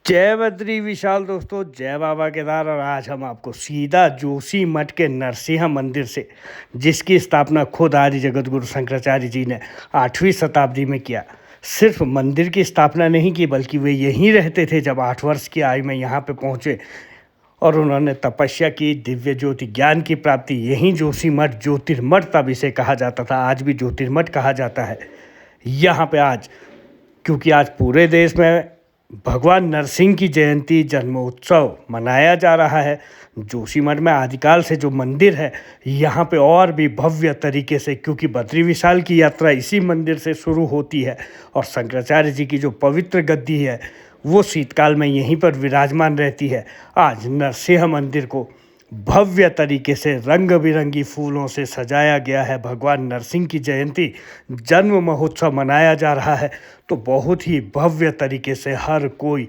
जय बद्री विशाल दोस्तों, जय बाबा केदार। और आज हम आपको सीधा जोशी मठ के नरसिंह मंदिर से, जिसकी स्थापना खुद आदि जगत गुरु शंकराचार्य जी ने 8वीं शताब्दी में किया। सिर्फ मंदिर की स्थापना नहीं की, बल्कि वे यहीं रहते थे जब 8 वर्ष की आयु में यहाँ पे पहुँचे और उन्होंने तपस्या की, दिव्य ज्योति ज्ञान की प्राप्ति। यहीं जोशी मठ, ज्योतिर्मठ तब इसे कहा जाता था, आज भी ज्योतिर्मठ कहा जाता है। यहाँ पे आज, क्योंकि आज पूरे देश में भगवान नरसिंह की जयंती जन्मोत्सव मनाया जा रहा है। जोशीमठ में आदिकाल से जो मंदिर है, यहाँ पे और भी भव्य तरीके से, क्योंकि बद्री विशाल की यात्रा इसी मंदिर से शुरू होती है और शंकराचार्य जी की जो पवित्र गद्दी है वो शीतकाल में यहीं पर विराजमान रहती है। आज नरसिंह मंदिर को भव्य तरीके से रंग बिरंगी फूलों से सजाया गया है। भगवान नरसिंह की जयंती जन्म महोत्सव मनाया जा रहा है, तो बहुत ही भव्य तरीके से हर कोई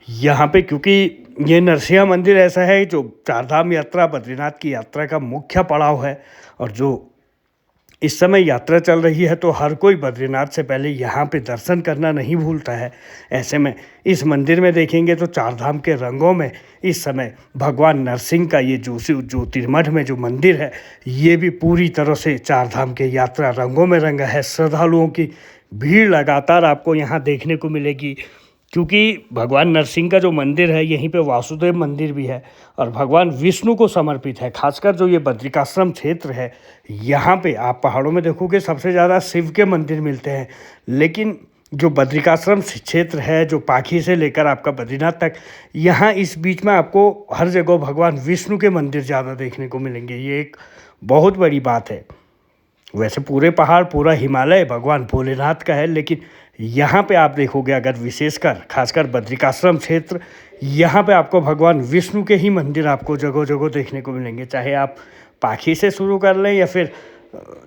यहाँ पे, क्योंकि ये नरसिंह मंदिर ऐसा है जो चारधाम यात्रा, बद्रीनाथ की यात्रा का मुख्य पड़ाव है। और जो इस समय यात्रा चल रही है, तो हर कोई बद्रीनाथ से पहले यहाँ पे दर्शन करना नहीं भूलता है। ऐसे में इस मंदिर में देखेंगे तो चारधाम के रंगों में इस समय भगवान नरसिंह का ये जोशी ज्योतिर्मठ में जो मंदिर है, ये भी पूरी तरह से चारधाम के यात्रा रंगों में रंगा है। श्रद्धालुओं की भीड़ लगातार आपको यहाँ देखने को मिलेगी, क्योंकि भगवान नरसिंह का जो मंदिर है, यहीं पे वासुदेव मंदिर भी है और भगवान विष्णु को समर्पित है। खासकर जो ये बद्रिकाश्रम क्षेत्र है, यहाँ पे आप पहाड़ों में देखोगे सबसे ज़्यादा शिव के मंदिर मिलते हैं, लेकिन जो बद्रिकाश्रम क्षेत्र है, जो पाखी से लेकर आपका बद्रीनाथ तक, यहाँ इस बीच में आपको हर जगह भगवान विष्णु के मंदिर ज़्यादा देखने को मिलेंगे। ये एक बहुत बड़ी बात है। वैसे पूरे पहाड़, पूरा हिमालय भगवान भोलेनाथ का है, लेकिन यहाँ पे आप देखोगे, अगर विशेषकर खासकर बद्रिकाश्रम क्षेत्र, यहाँ पे आपको भगवान विष्णु के ही मंदिर आपको जगह जगह देखने को मिलेंगे। चाहे आप पाखी से शुरू कर लें या फिर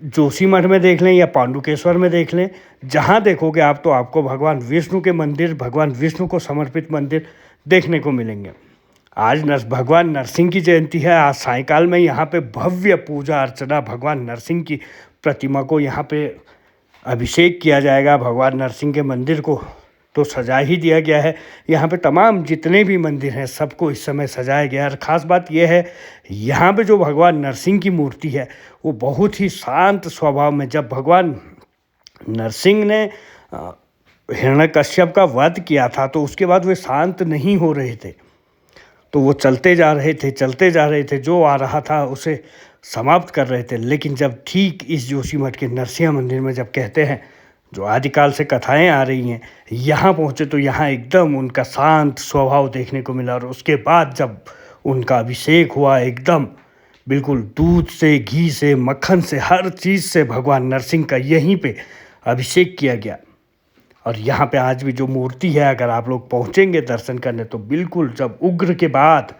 जोशीमठ में देख लें या पांडुकेश्वर में देख लें, जहाँ देखोगे आप तो आपको भगवान विष्णु के मंदिर, भगवान विष्णु को समर्पित मंदिर देखने को मिलेंगे। आज भगवान नरसिंह की जयंती है। आज सायंकाल में यहाँ पे भव्य पूजा अर्चना, भगवान नरसिंह की प्रतिमा को यहाँ पे अभिषेक किया जाएगा। भगवान नरसिंह के मंदिर को तो सजा ही दिया गया है। यहाँ पे तमाम जितने भी मंदिर हैं, सबको इस समय सजाया गया है। और ख़ास बात यह है, यहाँ पे जो भगवान नरसिंह की मूर्ति है, वो बहुत ही शांत स्वभाव में, जब भगवान नरसिंह ने हिरण्यकश्यप का वध किया था, तो उसके बाद वे शांत नहीं हो रहे थे, तो वो चलते जा रहे थे, जो आ रहा था उसे समाप्त कर रहे थे। लेकिन जब ठीक इस जोशीमठ के नरसिंह मंदिर में, जब कहते हैं जो आदिकाल से कथाएं आ रही हैं, यहाँ पहुँचे तो यहाँ एकदम उनका शांत स्वभाव देखने को मिला। और उसके बाद जब उनका अभिषेक हुआ, एकदम बिल्कुल दूध से, घी से, मक्खन से, हर चीज़ से भगवान नरसिंह का यहीं पे अभिषेक किया गया। और यहाँ पे आज भी जो मूर्ति है, अगर आप लोग पहुँचेंगे दर्शन करने, तो बिल्कुल जब उग्र के बाद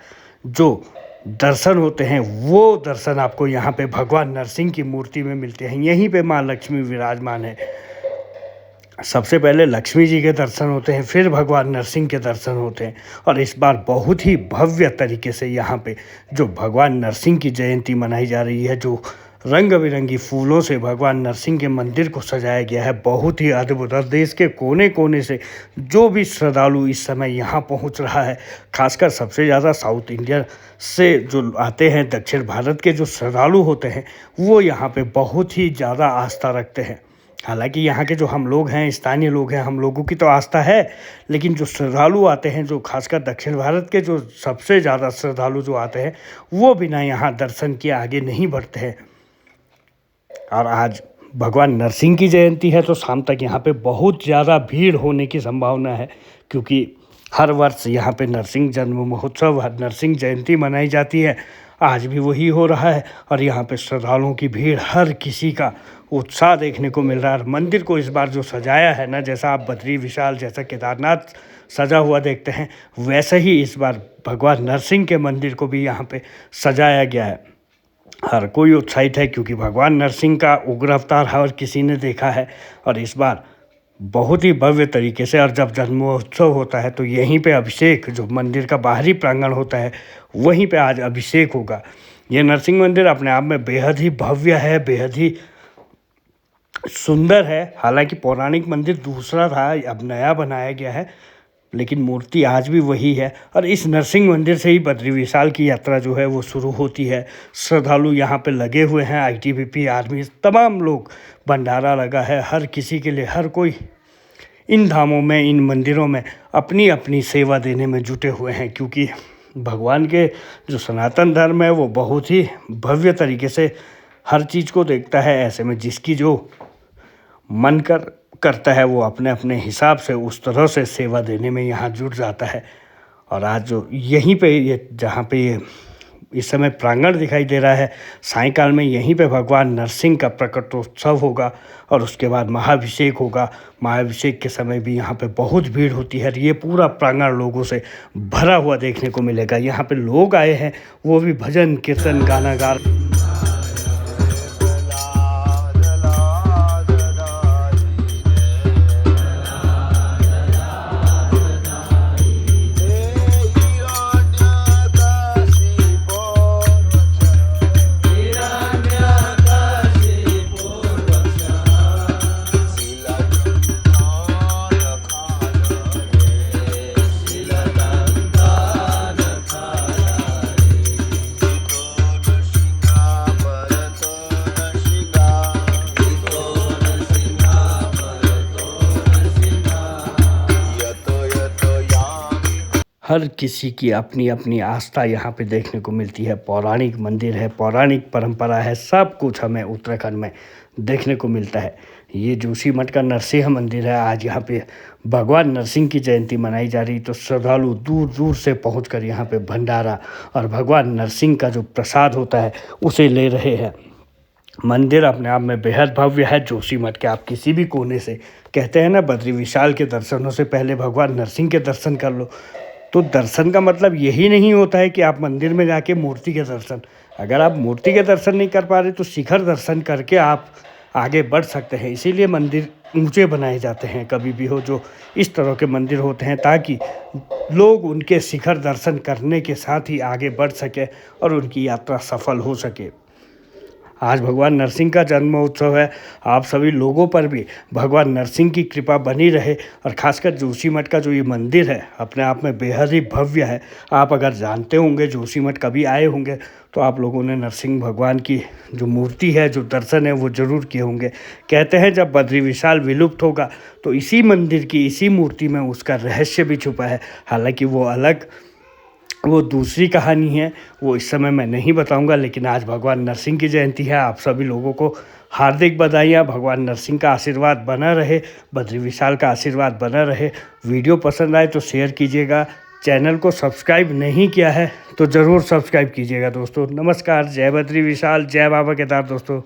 जो दर्शन होते हैं, वो दर्शन आपको यहाँ पे भगवान नरसिंह की मूर्ति में मिलते हैं। यहीं पे माँ लक्ष्मी विराजमान है। सबसे पहले लक्ष्मी जी के दर्शन होते हैं, फिर भगवान नरसिंह के दर्शन होते हैं। और इस बार बहुत ही भव्य तरीके से यहाँ पे जो भगवान नरसिंह की जयंती मनाई जा रही है, जो रंग बिरंगी फूलों से भगवान नरसिंह के मंदिर को सजाया गया है, बहुत ही अद्भुत। और देश के कोने कोने से जो भी श्रद्धालु इस समय यहाँ पहुँच रहा है, खासकर सबसे ज़्यादा साउथ इंडिया से जो आते हैं, दक्षिण भारत के जो श्रद्धालु होते हैं, वो यहाँ पे बहुत ही ज़्यादा आस्था रखते हैं। हालांकि यहाँ के जो हम लोग हैं, स्थानीय लोग हैं, हम लोगों की तो आस्था है, लेकिन जो श्रद्धालु आते हैं, जो खासकर दक्षिण भारत के जो सबसे ज़्यादा श्रद्धालु जो आते हैं, वो बिना यहाँ दर्शन किए आगे नहीं बढ़ते हैं। और आज भगवान नरसिंह की जयंती है, तो शाम तक यहाँ पे बहुत ज़्यादा भीड़ होने की संभावना है, क्योंकि हर वर्ष यहाँ पे नरसिंह जन्म महोत्सव, नरसिंह जयंती मनाई जाती है। आज भी वही हो रहा है और यहाँ पे श्रद्धालुओं की भीड़, हर किसी का उत्साह देखने को मिल रहा है। मंदिर को इस बार जो सजाया है ना, जैसा आप बद्री विशाल, जैसा केदारनाथ सजा हुआ देखते हैं, वैसे ही इस बार भगवान नरसिंह के मंदिर को भी यहाँ पे सजाया गया है। हर कोई उत्साहित है, क्योंकि भगवान नरसिंह का उग्र अवतार हर किसी ने देखा है। और इस बार बहुत ही भव्य तरीके से, और जब जन्मोत्सव होता है, तो यहीं पे अभिषेक, जो मंदिर का बाहरी प्रांगण होता है, वहीं पे आज अभिषेक होगा। ये नरसिंह मंदिर अपने आप में बेहद ही भव्य है, बेहद ही सुंदर है। हालांकि पौराणिक मंदिर दूसरा था, अब नया बनाया गया है, लेकिन मूर्ति आज भी वही है। और इस नरसिंह मंदिर से ही बद्री विशाल की यात्रा जो है वो शुरू होती है। श्रद्धालु यहाँ पे लगे हुए हैं, आईटीबीपी, आर्मी, तमाम लोग, भंडारा लगा है हर किसी के लिए। हर कोई इन धामों में, इन मंदिरों में अपनी अपनी सेवा देने में जुटे हुए हैं, क्योंकि भगवान के जो सनातन धर्म है वो बहुत ही भव्य तरीके से हर चीज़ को देखता है। ऐसे में जिसकी जो मन करता है वो अपने अपने हिसाब से उस तरह से सेवा देने में यहाँ जुट जाता है। और आज जो यहीं पे ये जहाँ पे ये इस समय प्रांगण दिखाई दे रहा है, सायंकाल में यहीं पे भगवान नरसिंह का प्रकटोत्सव होगा और उसके बाद महाभिषेक होगा। महाभिषेक के समय भी यहाँ पे बहुत भीड़ होती है। ये पूरा प्रांगण लोगों से भरा हुआ देखने को मिलेगा। यहाँ पे लोग आए हैं, वो भी भजन कीर्तन गाना गा हर किसी की अपनी अपनी आस्था यहाँ पे देखने को मिलती है। पौराणिक मंदिर है, पौराणिक परंपरा है, सब कुछ हमें उत्तराखंड में देखने को मिलता है। ये जोशीमठ का नरसिंह मंदिर है। आज यहाँ पे भगवान नरसिंह की जयंती मनाई जा रही, तो श्रद्धालु दूर दूर से पहुँच यहाँ पे भंडारा और भगवान नरसिंह का जो प्रसाद होता है उसे ले रहे हैं। मंदिर अपने आप में बेहद भव्य है। जोशीमठ के आप किसी भी कोने से, कहते हैं ना, बद्री विशाल के दर्शनों से पहले भगवान नरसिंह के दर्शन कर लो। तो दर्शन का मतलब यही नहीं होता है कि आप मंदिर में जाके मूर्ति के दर्शन, अगर आप मूर्ति के दर्शन नहीं कर पा रहे तो शिखर दर्शन करके आप आगे बढ़ सकते हैं। इसीलिए मंदिर ऊंचे बनाए जाते हैं कभी भी हो, जो इस तरह के मंदिर होते हैं, ताकि लोग उनके शिखर दर्शन करने के साथ ही आगे बढ़ सके और उनकी यात्रा सफल हो सके। आज भगवान नरसिंह का जन्मोत्सव है। आप सभी लोगों पर भी भगवान नरसिंह की कृपा बनी रहे। और ख़ासकर जोशीमठ का जो ये मंदिर है अपने आप में बेहद ही भव्य है। आप अगर जानते होंगे, जोशीमठ कभी आए होंगे, तो आप लोगों ने नरसिंह भगवान की जो मूर्ति है, जो दर्शन है, वो ज़रूर किए होंगे। कहते हैं जब बद्री विशाल विलुप्त होगा तो इसी मंदिर की, इसी मूर्ति में उसका रहस्य भी छुपा है। हालांकि वो दूसरी कहानी है, वो इस समय मैं नहीं बताऊंगा। लेकिन आज भगवान नरसिंह की जयंती है। आप सभी लोगों को हार्दिक बधाइयाँ। भगवान नरसिंह का आशीर्वाद बना रहे, बद्री विशाल का आशीर्वाद बना रहे। वीडियो पसंद आए तो शेयर कीजिएगा। चैनल को सब्सक्राइब नहीं किया है तो ज़रूर सब्सक्राइब कीजिएगा दोस्तों। नमस्कार, जय बद्री विशाल, जय बाबा केदार दोस्तों।